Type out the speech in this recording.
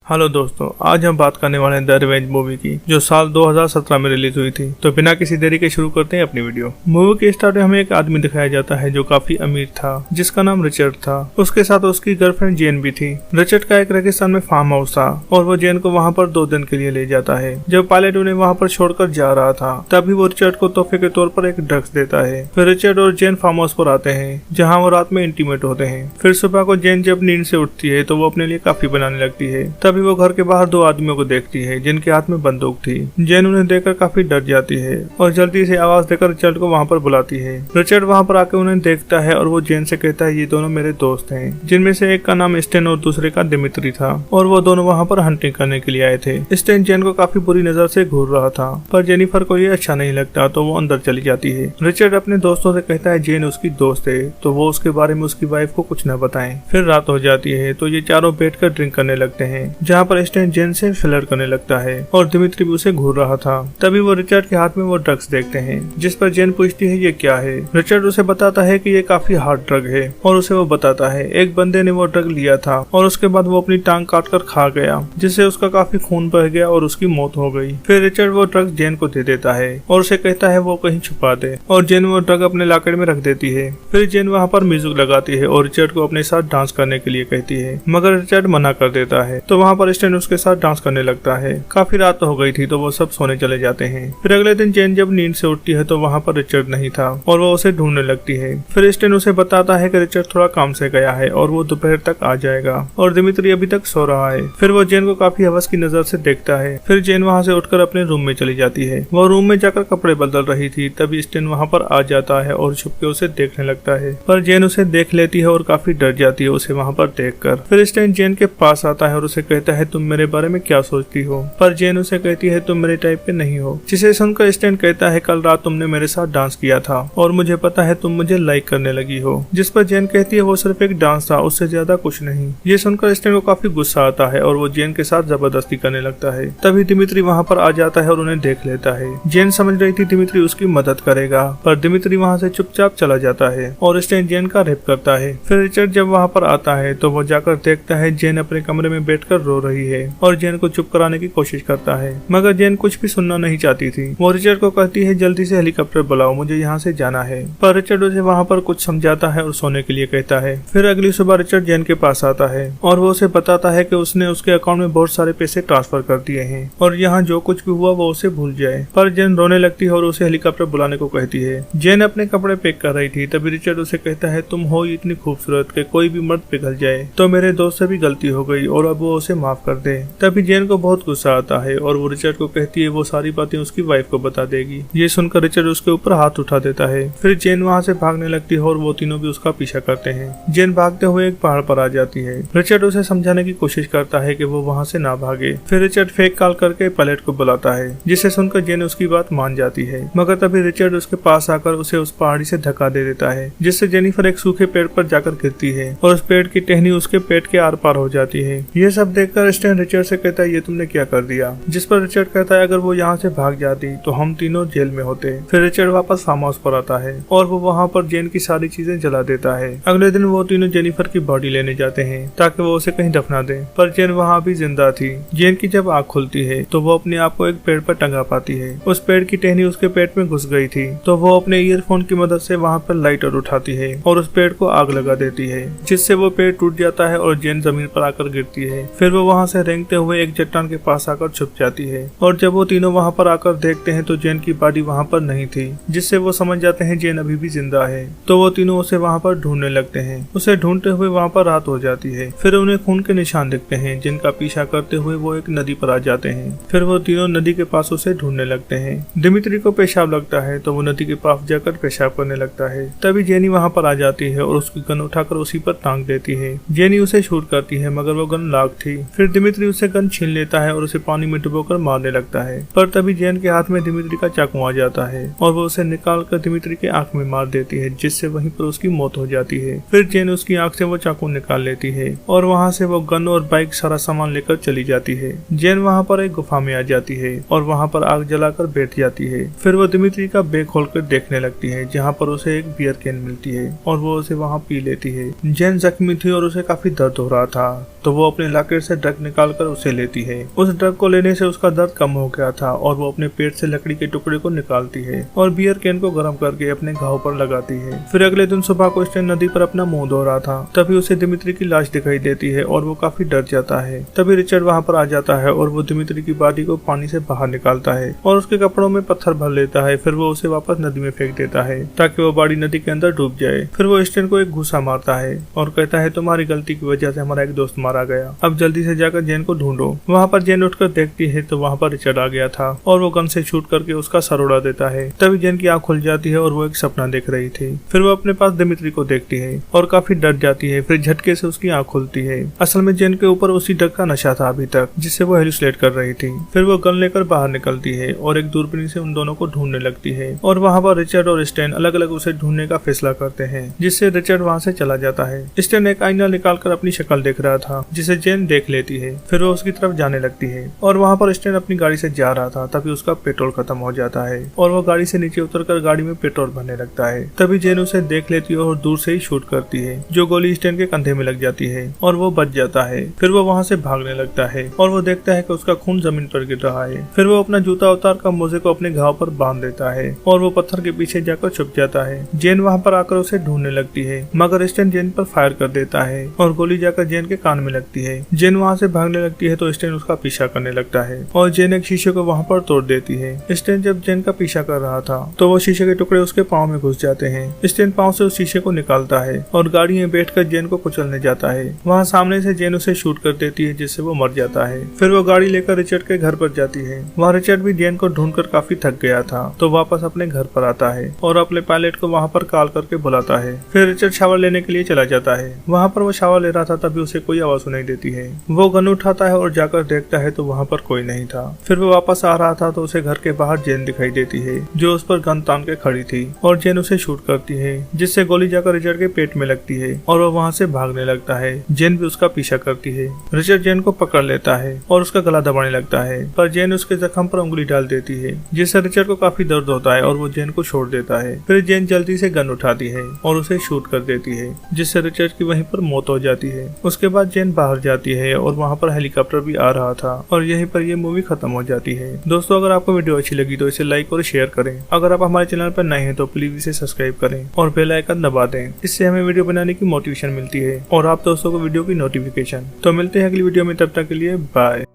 Hello दोस्तों, आज हम बात करने वाले हैं द रिवेंज मूवी की, जो साल 2017 में रिलीज हुई थी। तो बिना किसी देरी के शुरू करते हैं अपनी वीडियो। मूवी के स्टार्ट में हमें एक आदमी दिखाया जाता है जो काफी अमीर था, जिसका नाम रिचर्ड था। उसके साथ उसकी गर्लफ्रेंड जेन भी थी। रिचर्ड का एक रेगिस्तान में फार्म हाउस था और वो जेन को वहाँ पर 2 दिन के लिए ले जाता है। जब पायलट उन्हें वहाँ पर छोड़कर जा रहा था, तभी वो रिचर्ड को तोहफे के तौर पर एक ड्रग्स देता है। फिर रिचर्ड और जेन फार्म हाउस पर आते हैं, जहाँ वो रात में इंटीमेट होते हैं। फिर सुबह को जेन जब नींद से उठती है तो वो अपने लिए काफी बनाने लगती है। तभी वो घर के बाहर 2 आदमियों को देखती है जिनके हाथ में बंदूक थी। जेन उन्हें देखकर काफी डर जाती है और जल्दी से आवाज देकर रिचर्ड को वहाँ पर बुलाती है। रिचर्ड वहाँ पर आके उन्हें देखता है और वो जेन से कहता है ये दोनों मेरे दोस्त हैं, जिनमें से एक का नाम स्टेन और दूसरे का दिमित्री था, और वो दोनों वहाँ पर हंटिंग करने के लिए आए थे। स्टेन जेन को काफी बुरी नजर से घूर रहा था, पर जेनिफर को ये अच्छा नहीं लगता तो वो अंदर चली जाती है। रिचर्ड अपने दोस्तों से कहता है जेन उसकी दोस्त है, तो वो उसके बारे में उसकी वाइफ को कुछ न बताएं। फिर रात हो जाती है तो ये चारों बैठकर ड्रिंक करने लगते हैं, जहाँ पर स्टेन जेन से फ्लर्ट करने लगता है और दिमित्री भी उसे घूर रहा था। तभी वो रिचर्ड के हाथ में वो ड्रग्स देखते हैं, जिस पर जेन पूछती है ये क्या है। रिचर्ड उसे बताता है कि ये काफी हार्ड ड्रग है और उसे वो बताता है एक बंदे ने वो ड्रग लिया था और उसके बाद वो अपनी टांग काटकर खा गया, जिससे उसका काफी खून बह गया और उसकी मौत हो गई। फिर रिचर्ड वो ड्रग्स जेन को दे देता है और उसे कहता है वो कहीं छुपा दे, और जेन वो ड्रग अपने लॉकर में रख देती है। फिर जेन वहाँ पर म्यूजिक लगाती है और रिचर्ड को अपने साथ डांस करने के लिए कहती है, मगर रिचर्ड मना कर देता है। तो वहाँ पर स्टेन उसके साथ डांस करने लगता है। काफी रात हो गई थी तो वो सब सोने चले जाते हैं। फिर अगले दिन जेन जब नींद से उठती है तो वहाँ पर रिचर्ड नहीं था और वो उसे ढूंढने लगती है। फिर स्टेन उसे बताता है कि रिचर्ड थोड़ा काम से गया है और वो दोपहर तक आ जाएगा और दिमित्री अभी तक सो रहा है। फिर वो जेन को काफी हवस की नजर से देखता है। फिर जेन वहाँ से उठकर अपने रूम में चली जाती है। वो रूम में जाकर कपड़े बदल रही थी, तभी स्टेन वहाँ पर आ जाता है और छुप के उसे देखने लगता है, पर जेन उसे देख लेती है और काफी डर जाती है उसे वहाँ पर देखकर। फिर स्टेन जेन के पास आता है और उसे कहता है तुम मेरे बारे में क्या सोचती हो, पर जेन उसे कहती है तुम मेरे टाइप के नहीं हो। जिसे सुनकर स्टेन कहता है कल रात तुमने मेरे साथ डांस किया था और मुझे पता है तुम मुझे लाइक करने लगी हो। जिस पर जेन कहती है वो सिर्फ एक डांस था, उससे ज्यादा कुछ नहीं। ये सुनकर स्टेन को काफी गुस्सा आता है और वो जेन के साथ जबरदस्ती करने लगता है। तभी दिमित्री वहाँ पर आ जाता है और उन्हें देख लेता है। जेन समझ रही थी दिमित्री उसकी मदद करेगा, पर दिमित्री वहाँ से चुपचाप चला जाता है और स्टेन जेन का रेप करता है। फिर रिचर्ड जब वहाँ पर आता है तो वो जाकर देखता है जेन अपने कमरे में बैठकर रो रही है और जेन को चुप कराने की कोशिश करता है, मगर जेन कुछ भी सुनना नहीं चाहती थी। वो रिचर्ड को कहती है जल्दी से हेलीकॉप्टर बुलाओ, मुझे यहाँ से जाना है, पर रिचर्ड उसे वहाँ पर कुछ समझाता है और सोने के लिए कहता है। फिर अगली सुबह रिचर्ड जेन के पास आता है और वो उसे बताता है कि उसने उसके अकाउंट में बहुत सारे पैसे ट्रांसफर कर दिए हैं और यहाँ जो कुछ भी हुआ वो उसे भूल जाए। पर जेन रोने लगती है और उसे हेलीकॉप्टर बुलाने को कहती है। जेन अपने कपड़े पैक कर रही थी, तभी रिचर्ड उसे कहता है तुम हो इतनी खूबसूरत कि कोई भी मर्द पिघल जाए, तो मेरे दोस्त से भी गलती हो गई और अब वो उसे माफ कर दे। तभी जेन को बहुत गुस्सा आता है और वो रिचर्ड को कहती है वो सारी बातें उसकी वाइफ को बता देगी। ये सुनकर रिचर्ड उसके ऊपर हाथ उठा देता है। फिर जेन वहाँ से भागने लगती है और वो तीनों भी उसका पीछा करते हैं। जेन भागते हुए एक पहाड़ पर आ जाती है। रिचर्ड उसे समझाने की कोशिश करता है कि वो वहाँ से ना भागे। फिर रिचर्ड फेक कॉल करके पायलट को बुलाता है, जिसे सुनकर जेन उसकी बात मान जाती है, मगर तभी रिचर्ड उसके पास आकर उसे उस पहाड़ी से धक्का दे देता है, जिससे जेनिफर एक सूखे पेड़ पर जाकर गिरती है और उस पेड़ की टहनी उसके पेट के आर पार हो जाती है। ये सब देखकर स्टेन रिचर्ड से कहता है ये तुमने क्या कर दिया, जिस पर रिचर्ड कहता है अगर वो यहाँ से भाग जाती तो हम तीनों जेल में होते। फिर रिचर्ड वापस फार्म हाउस पर आता है और वो वहाँ पर जेन की सारी चीजें जला देता है। अगले दिन वो तीनों जेनिफर की बॉडी लेने जाते हैं ताकि वो उसे कहीं दफना दे, पर जेन वहाँ भी जिंदा थी। जेन की जब आँख खुलती है तो वो अपने आप को एक पेड़ पर टंगा पाती है। उस पेड़ की टहनी उसके पेट में घुस गई थी, तो वो अपने ईयरफोन की मदद से वहाँ पर लाइटर उठाती है और उस पेड़ को आग लगा देती है, जिससे वो पेड़ टूट जाता है और जेन जमीन पर आकर गिरती है। फिर वो वहाँ से रेंगते हुए एक चट्टान के पास आकर छुप जाती है और जब वो तीनों वहाँ पर आकर देखते हैं तो जेन की बॉडी वहाँ पर नहीं थी, जिससे वो समझ जाते हैं जेन अभी भी जिंदा है। तो वो तीनों उसे वहाँ पर ढूंढने लगते हैं। उसे ढूंढते हुए वहाँ पर रात हो जाती है। फिर उन्हें खून के निशान दिखते हैं, जिनका पीछा करते हुए वो एक नदी पर आ जाते हैं। फिर वो तीनों नदी के पास उसे ढूंढने लगते हैं। दिमित्री को पेशाब लगता है तो वो नदी के पास जाकर पेशाब करने लगता है। तभी जेनी वहाँ पर आ जाती है और उसकी गन उठाकर उसी पर टांग देती है। जेनी उसे शूट करती है, मगर वो गन लाग थी। फिर दिमित्री उसे गन छीन लेता है और उसे पानी में डुबोकर मारने लगता है, पर तभी जेन के हाथ में दिमित्री का चाकू आ जाता है और वो उसे निकाल कर दिमित्री के आंख में मार देती है, जिससे वहीं पर उसकी मौत हो जाती है। फिर जेन उसकी आंख से वो चाकू निकाल लेती है और वहाँ से वो गन और बाइक सारा सामान लेकर चली जाती है। जेन वहाँ पर एक गुफा में आ जाती है और वहाँ पर आग जलाकर बैठ जाती है। फिर वो दिमित्री का बैग खोलकर देखने लगती है, जहाँ पर उसे एक बियर कैन मिलती है और वो उसे वहाँ पी लेती है। जेन जख्मी थी और उसे काफी दर्द हो रहा था, तो वो अपने लॉकर से ड्रग निकालकर उसे लेती है। उस ड्रग को लेने से उसका दर्द कम हो गया था और वो अपने पेट से लकड़ी के टुकड़े को निकालती है और बियर कैन को गर्म करके अपने घाव पर लगाती है। फिर अगले दिन सुबह को स्टैन नदी पर अपना मुंह धो रहा था, तभी उसे दिमित्री की लाश दिखाई देती है और वो काफी डर जाता है। तभी रिचर्ड वहाँ पर आ जाता है और वो दिमित्री की बॉडी को पानी से बाहर निकालता है और उसके कपड़ों में पत्थर भर लेता है। फिर वो उसे वापस नदी में फेंक देता है ताकि वो बॉडी नदी के अंदर डूब जाए। फिर वो स्टैन को एक घूसा मारता है और कहता है तुम्हारी गलती की वजह से हमारा एक दोस्त मारा गया, अब जल्दी से जाकर जेन को ढूंढो। वहाँ पर जेन उठकर देखती है तो वहाँ पर रिचर्ड आ गया था और वो गन से शूट करके उसका सर उड़ा देता है। तभी जेन की आँख खुल जाती है और वो एक सपना देख रही थी। फिर वो अपने पास दिमित्री को देखती है और काफी डर जाती है। फिर झटके से उसकी आँख खुलती है। असल में जेन के ऊपर उसी ड्रग का नशा था अभी तक, जिससे वो हेलुसिनेट कर रही थी। फिर वो गन लेकर बाहर निकलती है और एक दूरबीन से उन दोनों को ढूंढने लगती है और वहाँ पर रिचर्ड और स्टैन अलग अलग उसे ढूंढने का फैसला करते हैं, जिससे रिचर्ड वहाँ से चला जाता है। स्टैन एक आईना निकालकर अपनी शक्ल देख रहा था, जिसे जेन देख लेती है। फिर वो उसकी तरफ जाने लगती है और वहाँ पर स्टैन अपनी गाड़ी से जा रहा था, तभी उसका पेट्रोल खत्म हो जाता है और वो गाड़ी से नीचे उतरकर गाड़ी में पेट्रोल भरने लगता है। तभी जेन उसे देख लेती है और दूर से ही शूट करती है, जो गोली स्टैन के कंधे में लग जाती है और वो बच जाता है। फिर वो वहाँ से भागने लगता है और वो देखता है कि उसका खून जमीन पर गिर रहा है। फिर वो अपना जूता उतार कर मोजे को अपने घाव पर बांध देता है और वो पत्थर के पीछे जाकर छुप जाता है। जेन वहाँ पर आकर उसे ढूंढने लगती है, मगर स्टैन जेन पर फायर कर देता है और गोली जाकर जेन के कान में लगती है। जेन वहाँ से भागने लगती है तो स्टैन उसका पीछा करने लगता है और जेन एक शीशे को वहाँ पर तोड़ देती है। स्टैन जब जेन का पीछा कर रहा था तो वो शीशे के टुकड़े उसके पाँव में घुस जाते हैं। स्टैन पाँव से उस शीशे को निकालता है और गाड़ी में बैठकर जेन को कुचलने जाता है। वहाँ सामने से जेन उसे शूट कर देती है, जिससे वो मर जाता है। फिर वो गाड़ी लेकर रिचर्ड के घर पर जाती है। वहाँ रिचर्ड भी जेन को ढूंढकर काफी थक गया था, तो वापस अपने घर पर आता है और अपने पायलट को वहाँ पर कॉल करके बुलाता है। फिर रिचर्ड शावर लेने के लिए चला जाता है। वहाँ पर वो शावर ले रहा था, तभी उसे कोई आवाज सुनाई देती है। वो गन उठाता है और जाकर देखता है तो वहाँ पर कोई नहीं था। फिर वो वापस आ रहा था तो उसे घर के बाहर जेन दिखाई देती है, जो उस पर गन तान के खड़ी थी और जेन उसे शूट करती है, जिससे गोली जाकर रिचर्ड के पेट में लगती है और वो वहाँ से भागने लगता है। जेन भी उसका पीछा करती है। रिचर्ड जेन को पकड़ लेता है और उसका गला दबाने लगता है, पर जेन उसके जख्म पर उंगली डाल देती है, जिससे रिचर्ड को काफी दर्द होता है और वो जेन को छोड़ देता है। फिर जेन जल्दी से गन उठाती है और उसे शूट कर देती है, जिससे रिचर्ड की वहीं पर मौत हो जाती है। उसके बाद जेन बाहर जाती है और वहाँ पर हेलीकॉप्टर भी आ रहा था और यहीं पर ये मूवी खत्म हो जाती है। दोस्तों, अगर आपको वीडियो अच्छी लगी तो इसे लाइक और शेयर करें। अगर आप हमारे चैनल पर नए हैं तो प्लीज इसे सब्सक्राइब करें और बेल आइकन दबा दें। इससे हमें वीडियो बनाने की मोटिवेशन मिलती है और आप दोस्तों को वीडियो की नोटिफिकेशन। तो मिलते हैं अगली वीडियो में, तब तक के लिए बाय।